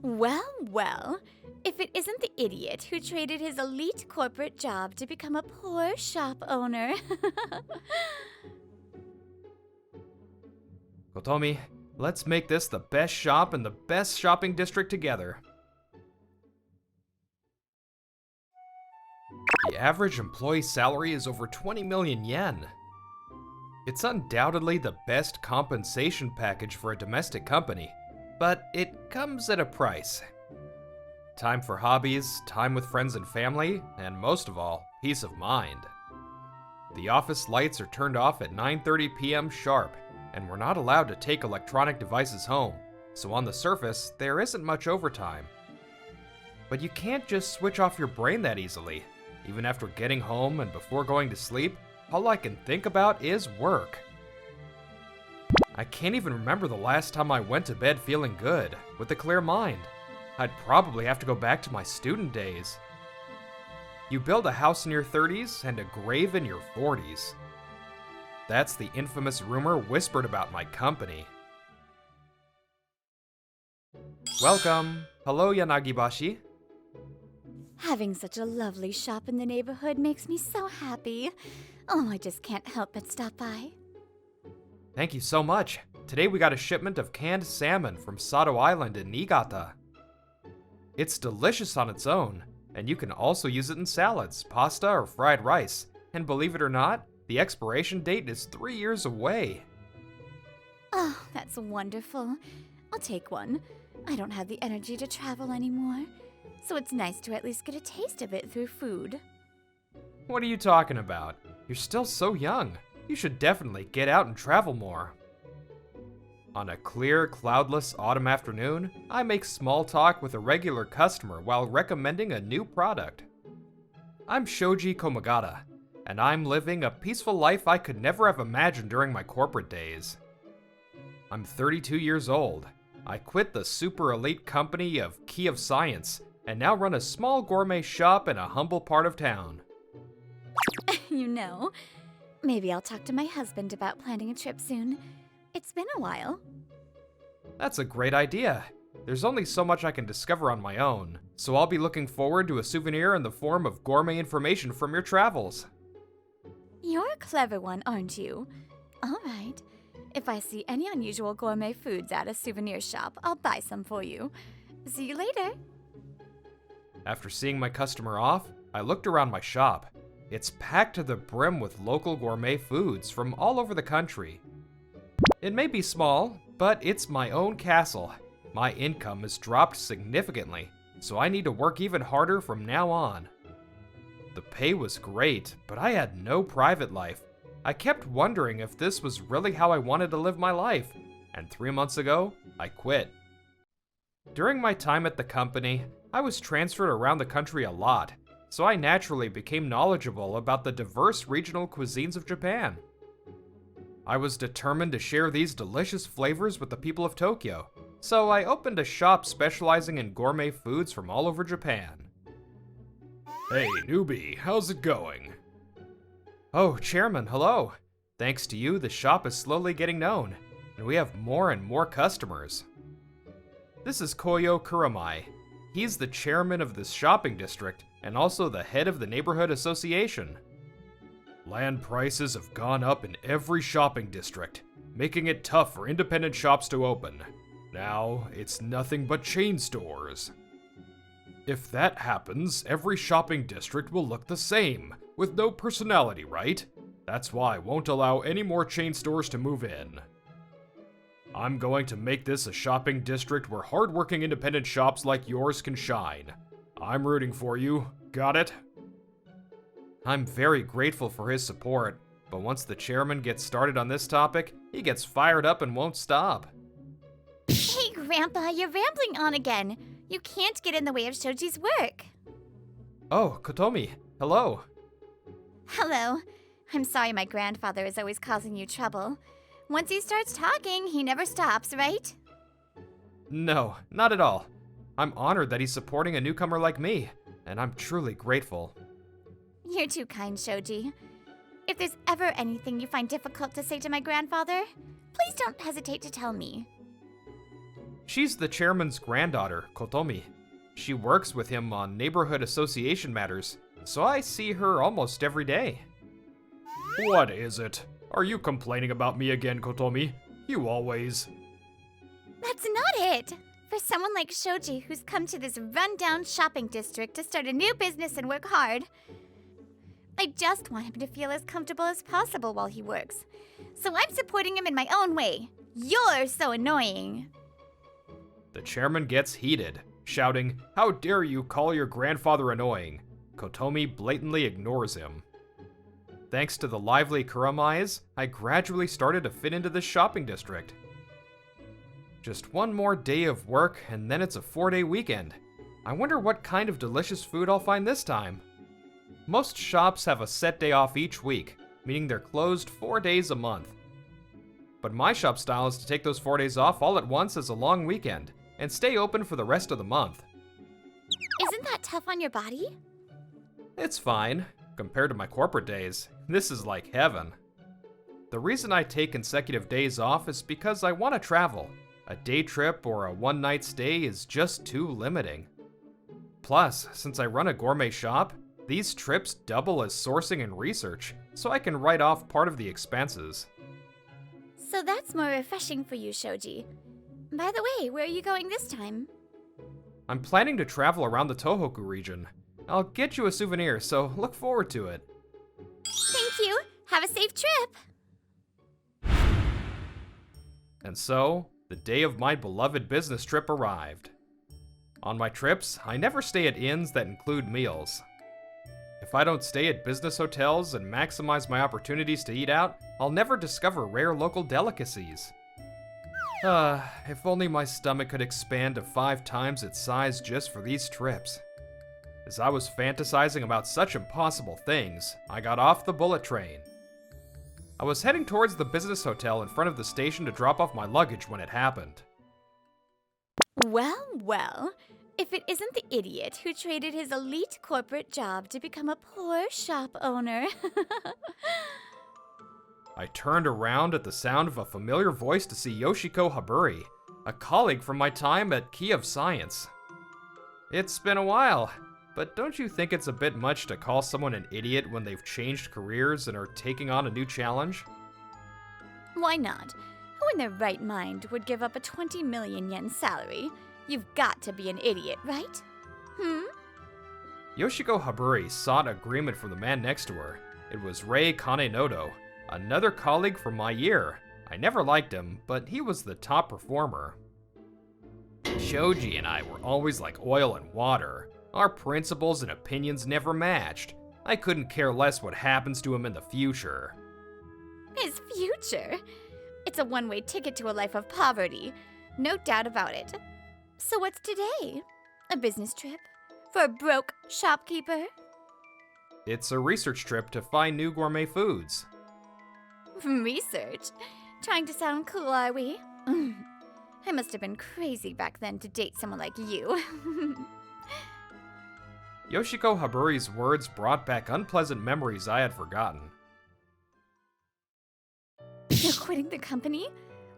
Well, well, if it isn't the idiot who traded his elite corporate job to become a poor shop owner. Kotomi, let's make this the best shop in the best shopping district together. The average employee salary is over 20 million yen. It's undoubtedly the best compensation package for a domestic company, but it comes at a price. Time for hobbies, time with friends and family, and most of all, peace of mind. The office lights are turned off at 9:30 p.m. sharp, and we're not allowed to take electronic devices home, so on the surface, there isn't much overtime. But you can't just switch off your brain that easily. Even after getting home and before going to sleep, all I can think about is work. I can't even remember the last time I went to bed feeling good, with a clear mind. I'd probably have to go back to my student days. You build a house in your 30s and a grave in your 40s. That's the infamous rumor whispered about my company. Welcome. Hello, Yanagibashi. Having such a lovely shop in the neighborhood makes me so happy. Oh, I just can't help but stop by. Thank you so much. Today we got a shipment of canned salmon from Sato Island in Niigata. It's delicious on its own, and you can also use it in salads, pasta, or fried rice. And believe it or not, the expiration date is 3 years away. Oh, that's wonderful. I'll take one. I don't have the energy to travel anymore, so it's nice to at least get a taste of it through food. What are you talking about? You're still so young. You should definitely get out and travel more. On a clear, cloudless autumn afternoon, I make small talk with a regular customer while recommending a new product. I'm Shoji Komagata, and I'm living a peaceful life I could never have imagined during my corporate days. I'm 32 years old. I quit the super elite company of Key of Science and now run a small gourmet shop in a humble part of town. You know, maybe I'll talk to my husband about planning a trip soon. It's been a while. That's a great idea. There's only so much I can discover on my own, so I'll be looking forward to a souvenir in the form of gourmet information from your travels. You're a clever one, aren't you? All right. If I see any unusual gourmet foods at a souvenir shop, I'll buy some for you. See you later. After seeing my customer off, I looked around my shop. It's packed to the brim with local gourmet foods from all over the country. It may be small, but it's my own castle. My income has dropped significantly, so I need to work even harder from now on. The pay was great, but I had no private life. I kept wondering if this was really how I wanted to live my life, and 3 months ago, I quit. During my time at the company, I was transferred around the country a lot, so I naturally became knowledgeable about the diverse regional cuisines of Japan. I was determined to share these delicious flavors with the people of Tokyo, so I opened a shop specializing in gourmet foods from all over Japan. Hey, newbie, how's it going? Oh, Chairman, hello. Thanks to you, the shop is slowly getting known, and we have more and more customers. This is Koyo Kuramai. He's the chairman of this shopping district and also the head of the neighborhood association. Land prices have gone up in every shopping district, making it tough for independent shops to open. Now, it's nothing but chain stores. If that happens, every shopping district will look the same, with no personality, right? That's why I won't allow any more chain stores to move in. I'm going to make this a shopping district where hardworking independent shops like yours can shine. I'm rooting for you. Got it? I'm very grateful for his support, but once the chairman gets started on this topic, he gets fired up and won't stop. Hey, Grandpa, you're rambling on again. You can't get in the way of Shoji's work. Oh, Kotomi, hello. Hello. I'm sorry my grandfather is always causing you trouble. Once he starts talking, he never stops, right? No, not at all. I'm honored that he's supporting a newcomer like me, and I'm truly grateful. You're too kind, Shoji. If there's ever anything you find difficult to say to my grandfather, please don't hesitate to tell me. She's the chairman's granddaughter, Kotomi. She works with him on neighborhood association matters, so I see her almost every day. What is it? Are you complaining about me again, Kotomi? You always... That's not it! For someone like Shoji who's come to this rundown shopping district to start a new business and work hard, I just want him to feel as comfortable as possible while he works. So I'm supporting him in my own way. You're so annoying. The chairman gets heated, shouting, "How dare you call your grandfather annoying?" Kotomi blatantly ignores him. Thanks to the lively Kuramais, I gradually started to fit into this shopping district. Just one more day of work, and then it's a 4-day weekend. I wonder what kind of delicious food I'll find this time. Most shops have a set day off each week, meaning they're closed 4 days a month. But my shop style is to take those 4 days off all at once as a long weekend, and stay open for the rest of the month. Isn't that tough on your body? It's fine. Compared to my corporate days, this is like heaven. The reason I take consecutive days off is because I want to travel. A day trip or a one-night stay is just too limiting. Plus, since I run a gourmet shop, these trips double as sourcing and research, so I can write off part of the expenses. So that's more refreshing for you, Shoji. By the way, where are you going this time? I'm planning to travel around the Tohoku region. I'll get you a souvenir, so look forward to it. Thank you. Have a safe trip. And so, the day of my beloved business trip arrived. On my trips, I never stay at inns that include meals. If I don't stay at business hotels and maximize my opportunities to eat out, I'll never discover rare local delicacies. If only my stomach could expand to 5 times its size just for these trips. As I was fantasizing about such impossible things, I got off the bullet train. I was heading towards the business hotel in front of the station to drop off my luggage when it happened. Well, well. If it isn't the idiot who traded his elite corporate job to become a poor shop owner. I turned around at the sound of a familiar voice to see Yoshiko Haburi, a colleague from my time at Key of Science. It's been a while, but don't you think it's a bit much to call someone an idiot when they've changed careers and are taking on a new challenge? Why not? Who in their right mind would give up a 20 million yen salary? You've got to be an idiot, right? Yoshiko Haburi sought agreement from the man next to her. It was Rei Kanenodo, another colleague from my year. I never liked him, but he was the top performer. Shoji and I were always like oil and water. Our principles and opinions never matched. I couldn't care less what happens to him in the future. His future? It's a one-way ticket to a life of poverty. No doubt about it. So what's today? A business trip? For a broke shopkeeper? It's a research trip to find new gourmet foods. Research? Trying to sound cool, are we? I must have been crazy back then to date someone like you. Yoshiko Haburi's words brought back unpleasant memories I had forgotten. You're quitting the company?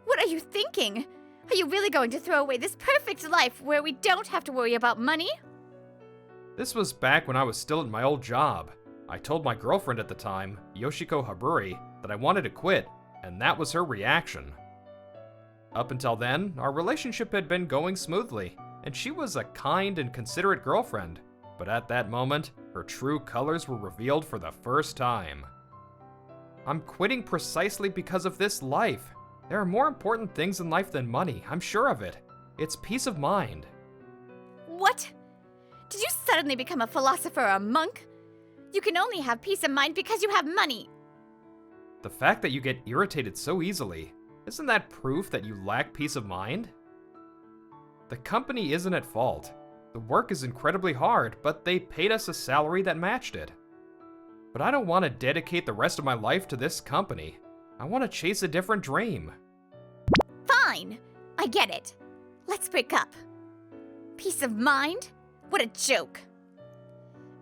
What are you thinking? Are you really going to throw away this perfect life where we don't have to worry about money? This was back when I was still at my old job. I told my girlfriend at the time, Yoshiko Haburi, that I wanted to quit, and that was her reaction. Up until then, our relationship had been going smoothly, and she was a kind and considerate girlfriend. But at that moment, her true colors were revealed for the first time. I'm quitting precisely because of this life. There are more important things in life than money, I'm sure of it. It's peace of mind. What? Did you suddenly become a philosopher or a monk? You can only have peace of mind because you have money. The fact that you get irritated so easily, isn't that proof that you lack peace of mind? The company isn't at fault. The work is incredibly hard, but they paid us a salary that matched it. But I don't want to dedicate the rest of my life to this company. I want to chase a different dream. Fine, I get it. Let's break up. Peace of mind? What a joke.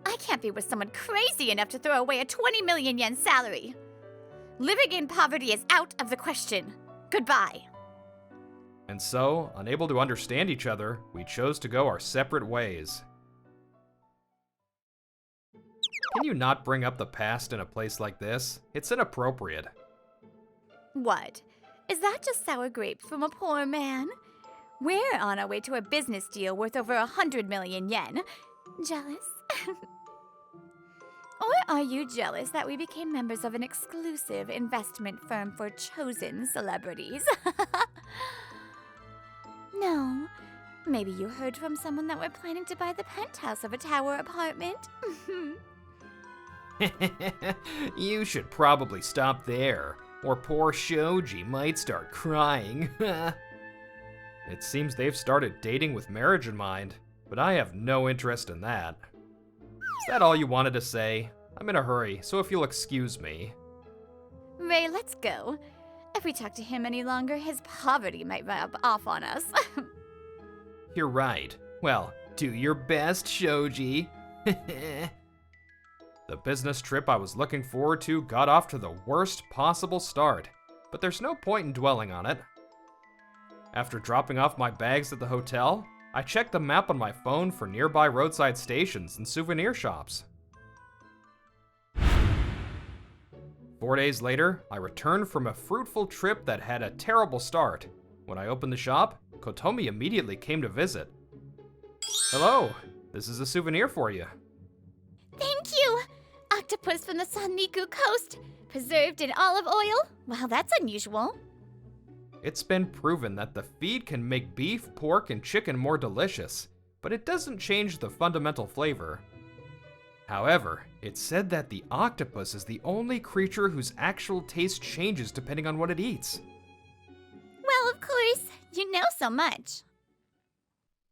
I can't be with someone crazy enough to throw away a 20 million yen salary. Living in poverty is out of the question. Goodbye. And so, unable to understand each other, we chose to go our separate ways. Can you not bring up the past in a place like this? It's inappropriate. What? Is that just sour grapes from a poor man? We're on our way to a business deal worth over 100 million yen. Jealous? Or are you jealous that we became members of an exclusive investment firm for chosen celebrities? No. Maybe you heard from someone that we're planning to buy the penthouse of a tower apartment? You should probably stop there, or poor Shoji might start crying. It seems they've started dating with marriage in mind, but I have no interest in that. Is that all you wanted to say? I'm in a hurry, so if you'll excuse me. Ray, let's go. If we talk to him any longer, his poverty might rub off on us. You're right. Well, do your best, Shoji. The business trip I was looking forward to got off to the worst possible start, but there's no point in dwelling on it. After dropping off my bags at the hotel, I checked the map on my phone for nearby roadside stations and souvenir shops. 4 days later, I returned from a fruitful trip that had a terrible start. When I opened the shop, Kotomi immediately came to visit. Hello, this is a souvenir for you. Thank you! Octopus from the Sanriku coast, preserved in olive oil? Wow, that's unusual. It's been proven that the feed can make beef, pork, and chicken more delicious, but it doesn't change the fundamental flavor. However, it's said that the octopus is the only creature whose actual taste changes depending on what it eats. Well, of course, you know so much.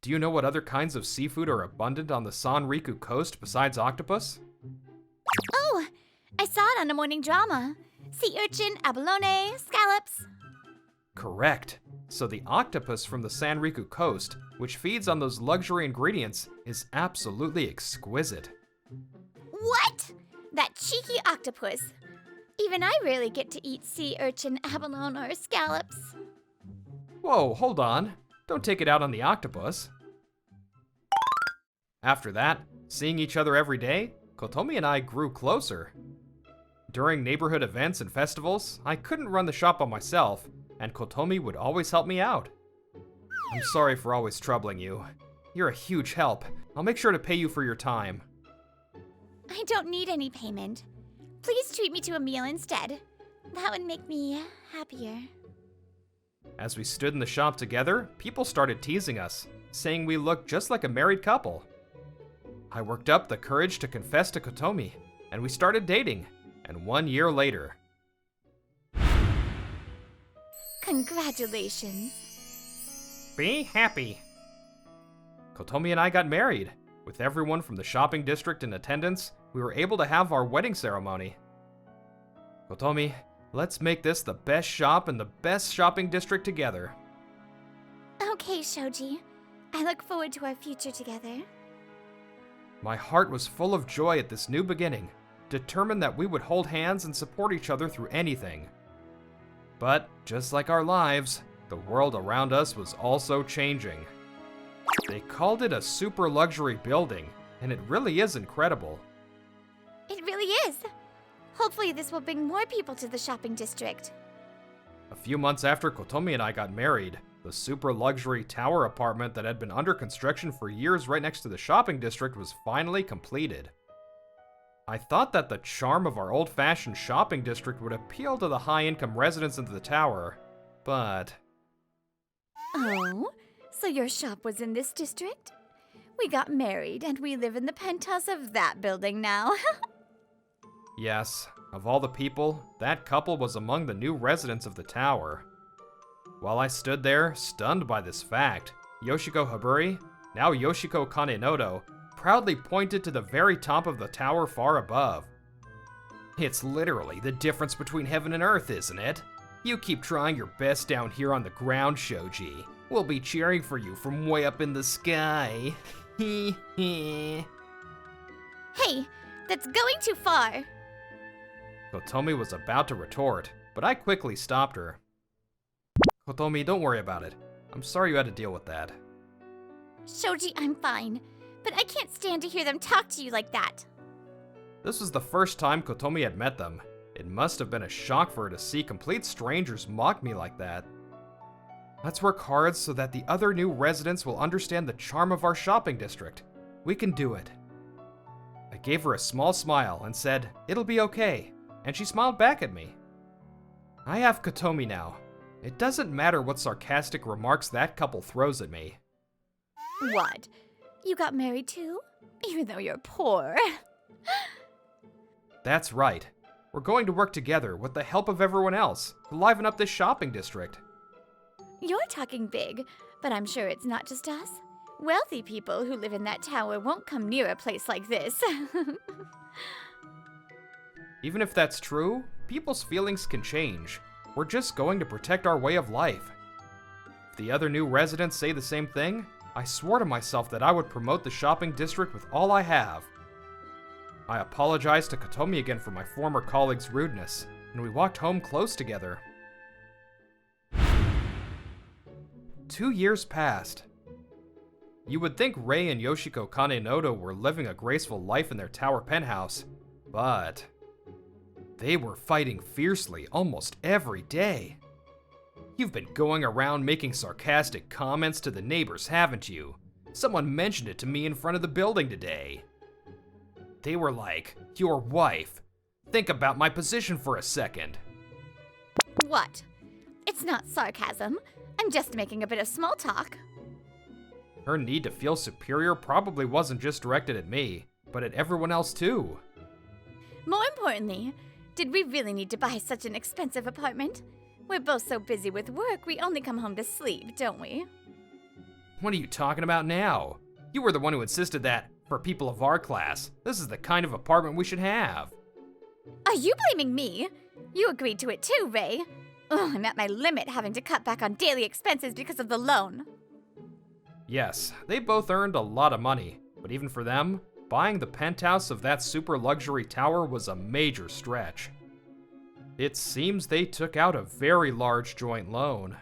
Do you know what other kinds of seafood are abundant on the Sanriku coast besides octopus? Oh, I saw it on a morning drama. Sea urchin, abalone, scallops. Correct. So the octopus from the Sanriku coast, which feeds on those luxury ingredients, is absolutely exquisite. What? That cheeky octopus. Even I rarely get to eat sea urchin, abalone, or scallops. Whoa, hold on. Don't take it out on the octopus. After that, seeing each other every day, Kotomi and I grew closer. During neighborhood events and festivals, I couldn't run the shop on myself, and Kotomi would always help me out. I'm sorry for always troubling you. You're a huge help. I'll make sure to pay you for your time. I don't need any payment. Please treat me to a meal instead. That would make me happier. As we stood in the shop together, people started teasing us, saying we looked just like a married couple. I worked up the courage to confess to Kotomi, and we started dating, and 1 year later. Congratulations. Be happy. Kotomi and I got married. With everyone from the shopping district in attendance, we were able to have our wedding ceremony. Kotomi, let's make this the best shop in the best shopping district together. Okay, Shoji. I look forward to our future together. My heart was full of joy at this new beginning, determined that we would hold hands and support each other through anything. But, just like our lives, the world around us was also changing. They called it a super luxury building, and it really is incredible. It really is. Hopefully this will bring more people to the shopping district. A few months after Kotomi and I got married, the super luxury tower apartment that had been under construction for years right next to the shopping district was finally completed. I thought that the charm of our old-fashioned shopping district would appeal to the high-income residents of the tower, but... Oh? So your shop was in this district? We got married and we live in the penthouse of that building now. Yes, of all the people, that couple was among the new residents of the tower. While I stood there, stunned by this fact, Yoshiko Haburi, now Yoshiko Kanenoto, proudly pointed to the very top of the tower far above. It's literally the difference between heaven and earth, isn't it? You keep trying your best down here on the ground, Shoji. We'll be cheering for you from way up in the sky. Hee hee. Hey, that's going too far. Kotomi was about to retort, but I quickly stopped her. Kotomi, don't worry about it. I'm sorry you had to deal with that. Shoji, I'm fine. But I can't stand to hear them talk to you like that. This was the first time Kotomi had met them. It must have been a shock for her to see complete strangers mock me like that. Let's work hard so that the other new residents will understand the charm of our shopping district. We can do it. I gave her a small smile and said, "It'll be okay," and she smiled back at me. I have Kotomi now. It doesn't matter what sarcastic remarks that couple throws at me. What? You got married too? Even though you're poor. That's right. We're going to work together with the help of everyone else to liven up this shopping district. You're talking big, but I'm sure it's not just us. Wealthy people who live in that tower won't come near a place like this. Even if that's true, people's feelings can change. We're just going to protect our way of life. If the other new residents say the same thing, I swore to myself that I would promote the shopping district with all I have. I apologized to Kotomi again for my former colleague's rudeness, and we walked home close together. 2 years passed. You would think Rei and Yoshiko Kanenoto were living a graceful life in their tower penthouse, but they were fighting fiercely almost every day. You've been going around making sarcastic comments to the neighbors, haven't you? Someone mentioned it to me in front of the building today. They were like, "Your wife. Think about my position for a second." What? It's not sarcasm. I'm just making a bit of small talk. Her need to feel superior probably wasn't just directed at me, but at everyone else too. More importantly, did we really need to buy such an expensive apartment? We're both so busy with work, we only come home to sleep, don't we? What are you talking about now? You were the one who insisted that, for people of our class, this is the kind of apartment we should have. Are you blaming me? You agreed to it too, Rei. Ugh, I'm at my limit having to cut back on daily expenses because of the loan. Yes, they both earned a lot of money, but even for them, buying the penthouse of that super luxury tower was a major stretch. It seems they took out a very large joint loan.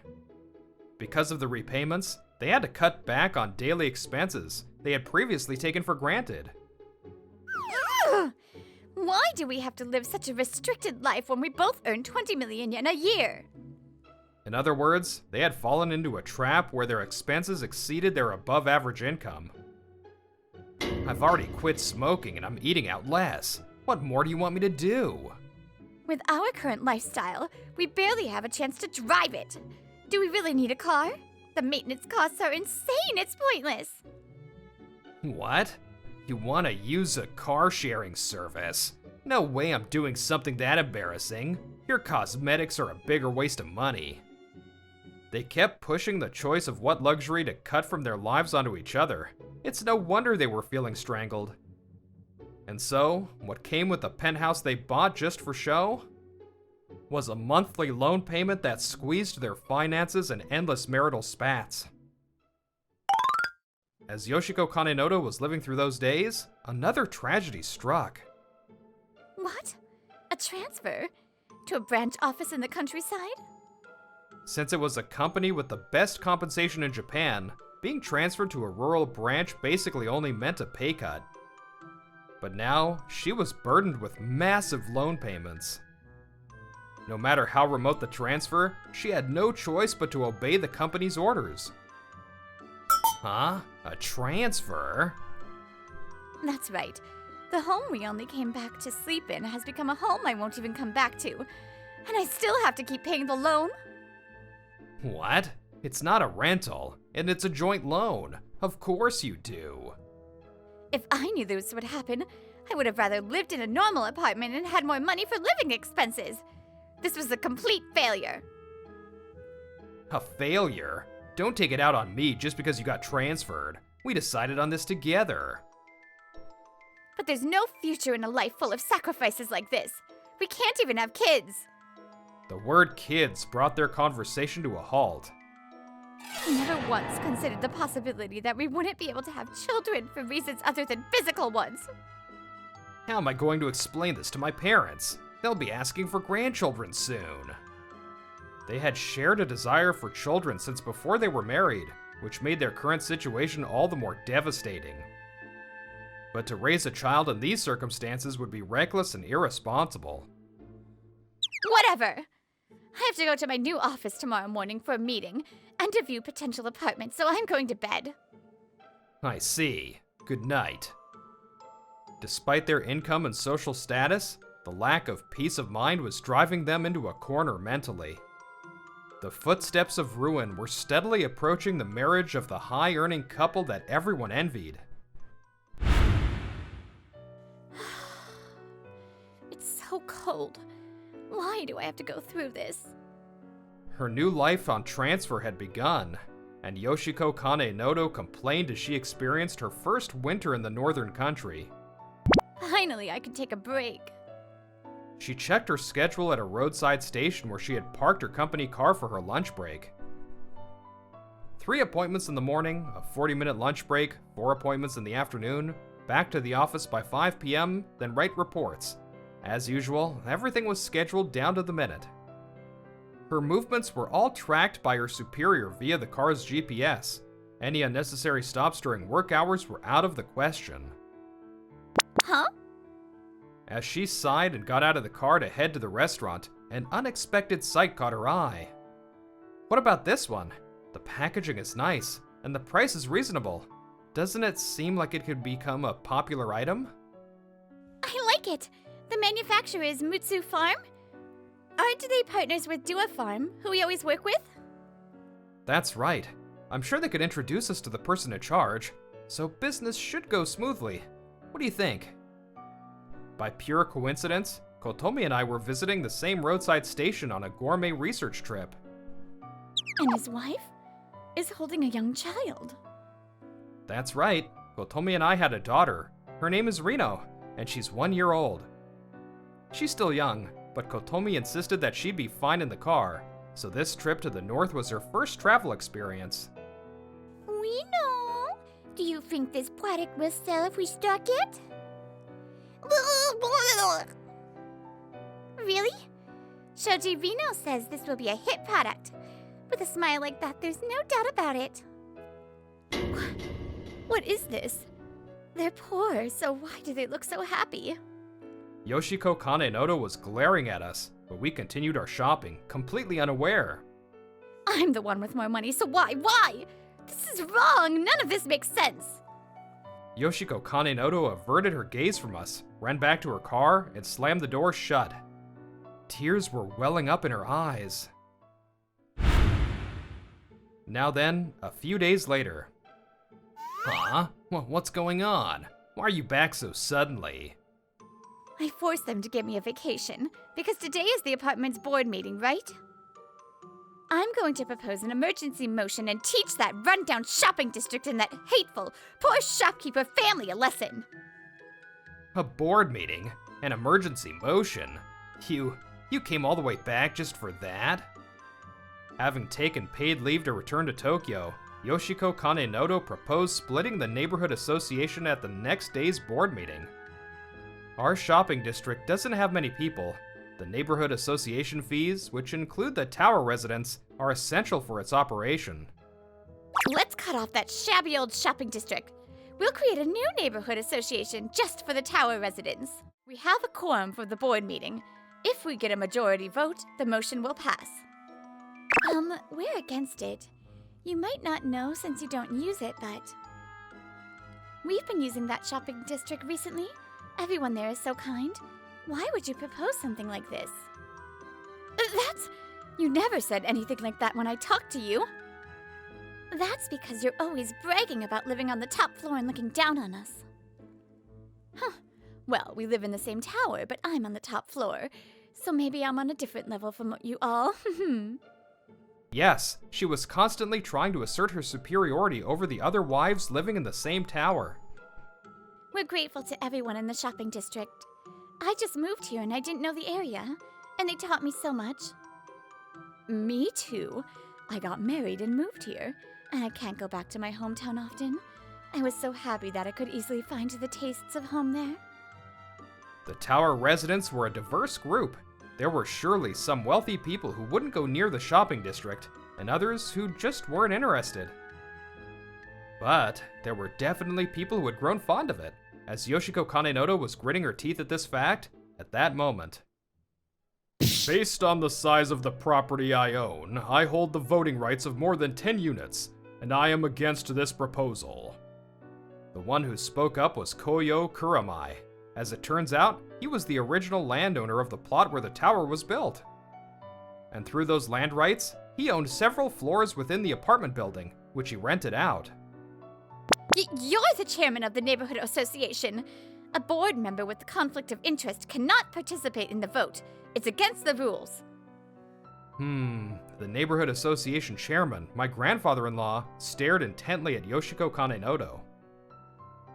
Because of the repayments, they had to cut back on daily expenses they had previously taken for granted. Ugh! Why do we have to live such a restricted life when we both earn 20 million yen a year? In other words, they had fallen into a trap where their expenses exceeded their above-average income. I've already quit smoking and I'm eating out less. What more do you want me to do? With our current lifestyle, we barely have a chance to drive it. Do we really need a car? The maintenance costs are insane, it's pointless. What? You want to use a car-sharing service? No way I'm doing something that embarrassing. Your cosmetics are a bigger waste of money. They kept pushing the choice of what luxury to cut from their lives onto each other. It's no wonder they were feeling strangled. And so, what came with the penthouse they bought just for show? Was a monthly loan payment that squeezed their finances and endless marital spats. As Yoshiko Kanenoto was living through those days, another tragedy struck. What? A transfer? To a branch office in the countryside? Since it was a company with the best compensation in Japan, being transferred to a rural branch basically only meant a pay cut. But now, she was burdened with massive loan payments. No matter how remote the transfer, she had no choice but to obey the company's orders. Huh? A transfer? That's right. The home we only came back to sleep in has become a home I won't even come back to. And I still have to keep paying the loan? What? It's not a rental, and it's a joint loan. Of course you do. If I knew this would happen, I would have rather lived in a normal apartment and had more money for living expenses. This was a complete failure. A failure? Don't take it out on me just because you got transferred. We decided on this together. But there's no future in a life full of sacrifices like this. We can't even have kids. The word kids brought their conversation to a halt. I never once considered the possibility that we wouldn't be able to have children for reasons other than physical ones. How am I going to explain this to my parents? They'll be asking for grandchildren soon. They had shared a desire for children since before they were married, which made their current situation all the more devastating. But to raise a child in these circumstances would be reckless and irresponsible. Whatever! I have to go to my new office tomorrow morning for a meeting and to view potential apartments, so I'm going to bed. I see. Good night. Despite their income and social status, the lack of peace of mind was driving them into a corner mentally. The footsteps of ruin were steadily approaching the marriage of the high-earning couple that everyone envied. It's so cold. Why do I have to go through this? Her new life on transfer had begun, and Yoshiko Kanenoto complained as she experienced her first winter in the northern country. Finally, I can take a break. She checked her schedule at a roadside station where she had parked her company car for her lunch break. 3 appointments in the morning, a 40-minute lunch break, 4 appointments in the afternoon, back to the office by 5 p.m., then write reports. As usual, everything was scheduled down to the minute. Her movements were all tracked by her superior via the car's GPS. Any unnecessary stops during work hours were out of the question. Huh? As she sighed and got out of the car to head to the restaurant, an unexpected sight caught her eye. What about this one? The packaging is nice, and the price is reasonable. Doesn't it seem like it could become a popular item? I like it. The manufacturer is Mutsu Farm? Aren't they partners with Dua Farm, who we always work with? That's right. I'm sure they could introduce us to the person in charge, so business should go smoothly. What do you think? By pure coincidence, Kotomi and I were visiting the same roadside station on a gourmet research trip. And his wife is holding a young child. That's right. Kotomi and I had a daughter. Her name is Rino, and she's 1 year old. She's still young, but Kotomi insisted that she'd be fine in the car, so this trip to the north was her first travel experience. Reno, do you think this product will sell if we stock it? Really? Shoji Reno says this will be a hit product. With a smile like that, there's no doubt about it. What is this? They're poor, so why do they look so happy? Yoshiko Kanenoto was glaring at us, but we continued our shopping, completely unaware. I'm the one with more money, so why? Why? This is wrong! None of this makes sense! Yoshiko Kanenoto averted her gaze from us, ran back to her car, and slammed the door shut. Tears were welling up in her eyes. Now then, a few days later. Huh? What's going on? Why are you back so suddenly? I forced them to give me a vacation, because today is the apartment's board meeting, right? I'm going to propose an emergency motion and teach that rundown shopping district and that hateful, poor shopkeeper family a lesson. A board meeting? An emergency motion? You came all the way back just for that? Having taken paid leave to return to Tokyo, Yoshiko Kanenoto proposed splitting the neighborhood association at the next day's board meeting. Our shopping district doesn't have many people. The neighborhood association fees, which include the tower residents, are essential for its operation. Let's cut off that shabby old shopping district. We'll create a new neighborhood association just for the tower residents. We have a quorum for the board meeting. If we get a majority vote, the motion will pass. We're against it. You might not know since you don't use it, but we've been using that shopping district recently. Everyone there is so kind. Why would you propose something like this? You never said anything like that when I talked to you. That's because you're always bragging about living on the top floor and looking down on us. Huh. Well, we live in the same tower, but I'm on the top floor. So maybe I'm on a different level from you all. Yes, she was constantly trying to assert her superiority over the other wives living in the same tower. We're grateful to everyone in the shopping district. I just moved here and I didn't know the area, and they taught me so much. Me too. I got married and moved here, and I can't go back to my hometown often. I was so happy that I could easily find the tastes of home there. The tower residents were a diverse group. there were surely some wealthy people who wouldn't go near the shopping district, and others who just weren't interested. But there were definitely people who had grown fond of it, as Yoshiko Kanenoto was gritting her teeth at this fact at that moment. Based on the size of the property I own, I hold the voting rights of more than 10 units, and I am against this proposal. The one who spoke up was Koyo Kuramai. As it turns out, he was the original landowner of the plot where the tower was built. And through those land rights, he owned several floors within the apartment building, which he rented out. You're the chairman of the neighborhood association. A board member with a conflict of interest cannot participate in the vote. It's against the rules. The neighborhood association chairman, my grandfather-in-law, stared intently at Yoshiko Kanenoto.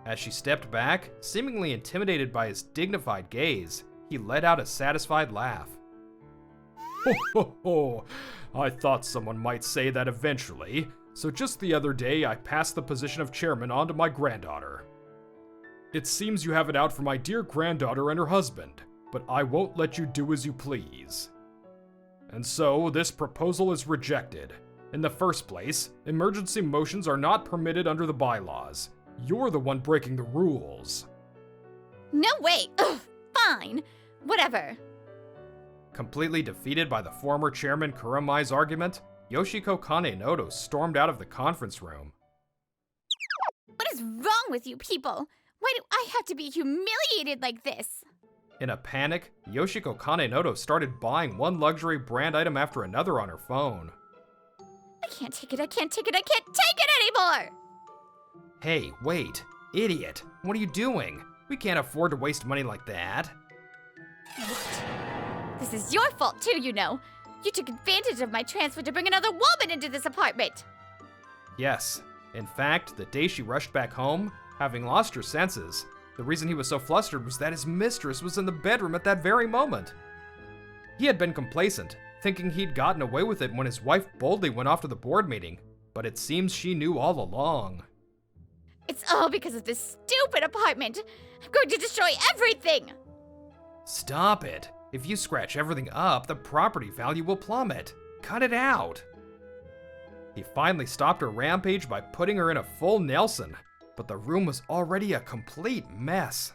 As she stepped back, seemingly intimidated by his dignified gaze, he let out a satisfied laugh. Ho ho ho! I thought someone might say that eventually, so just the other day I passed the position of chairman on to my granddaughter. It seems you have it out for my dear granddaughter and her husband, but I won't let you do as you please. And so, this proposal is rejected. In the first place, emergency motions are not permitted under the bylaws. You're the one breaking the rules. No way! Ugh, fine. Whatever. Completely defeated by the former chairman Kuramai's argument, Yoshiko Kanenoto stormed out of the conference room. What is wrong with you people? Why do I have to be humiliated like this? In a panic, Yoshiko Kanenoto started buying one luxury brand item after another on her phone. I can't take it, I can't take it, I can't take it anymore! Hey, wait. Idiot. What are you doing? We can't afford to waste money like that. What? This is your fault too, you know. You took advantage of my transfer to bring another woman into this apartment. Yes. In fact, the day she rushed back home, having lost her senses, the reason he was so flustered was that his mistress was in the bedroom at that very moment. He had been complacent, thinking he'd gotten away with it when his wife boldly went off to the board meeting, but it seems she knew all along. It's all because of this stupid apartment. I'm going to destroy everything. Stop it. If you scratch everything up, the property value will plummet. Cut it out. He finally stopped her rampage by putting her in a full Nelson, but the room was already a complete mess.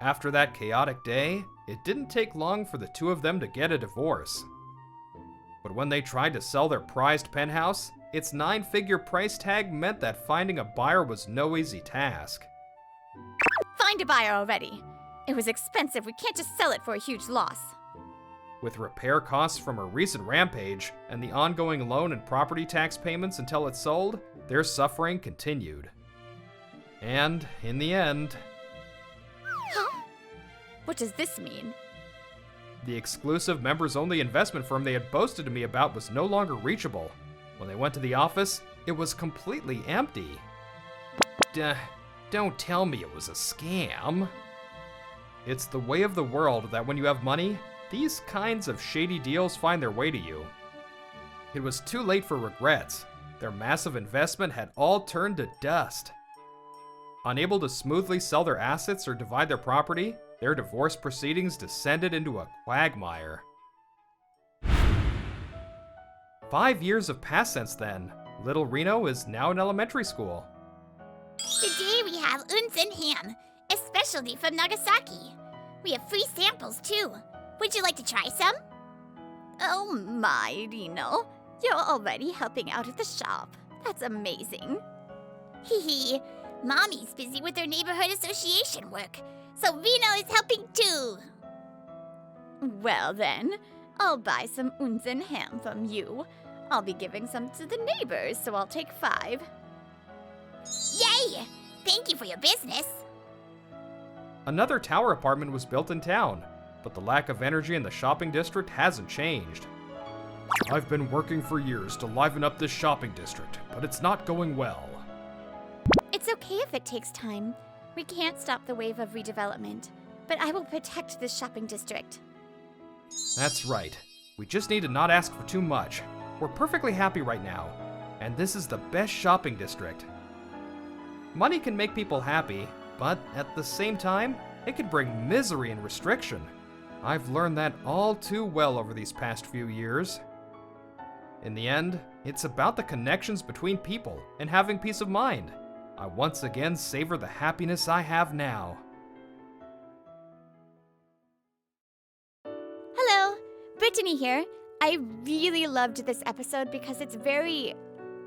After that chaotic day, it didn't take long for the two of them to get a divorce. But when they tried to sell their prized penthouse, its 9-figure price tag meant that finding a buyer was no easy task. Find a buyer already. It was expensive. We can't just sell it for a huge loss. With repair costs from a recent rampage and the ongoing loan and property tax payments until it sold, their suffering continued. And, in the end... Huh? What does this mean? The exclusive members-only investment firm they had boasted to me about was no longer reachable. When they went to the office, it was completely empty. Don't tell me it was a scam. It's the way of the world that when you have money, these kinds of shady deals find their way to you. It was too late for regrets. Their massive investment had all turned to dust. Unable to smoothly sell their assets or divide their property, their divorce proceedings descended into a quagmire. 5 years have passed since then. Little Reno is now in elementary school. Today we have unzen ham, a specialty from Nagasaki. We have free samples too. Would you like to try some? Oh my, Reno. You're already helping out at the shop. That's amazing. Hee hee. Mommy's busy with her neighborhood association work, so Reno is helping too. Well then, I'll buy some unzen ham from you. I'll be giving some to the neighbors, so I'll take 5. Yay! Thank you for your business. Another tower apartment was built in town, but the lack of energy in the shopping district hasn't changed. I've been working for years to liven up this shopping district, but it's not going well. It's okay if it takes time. We can't stop the wave of redevelopment, but I will protect this shopping district. That's right. We just need to not ask for too much. We're perfectly happy right now, and this is the best shopping district. Money can make people happy, but at the same time, It can bring misery and restriction. I've learned that all too well over these past few years. In the end, it's about the connections between people and having peace of mind. I once again savor the happiness I have now. Hello, Brittany here. I really loved this episode because it's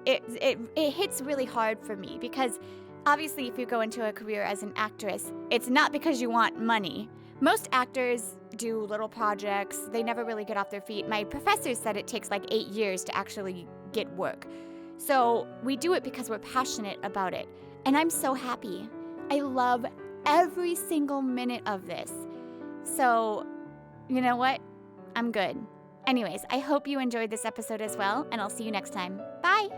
it hits really hard for me because obviously if you go into a career as an actress, it's not because you want money. Most actors do little projects. They never really get off their feet. My professor said it takes like 8 years to actually get work. So we do it because we're passionate about it. And I'm so happy. I love every single minute of this. So, you know what? I'm good. Anyways, I hope you enjoyed this episode as well, and I'll see you next time. Bye!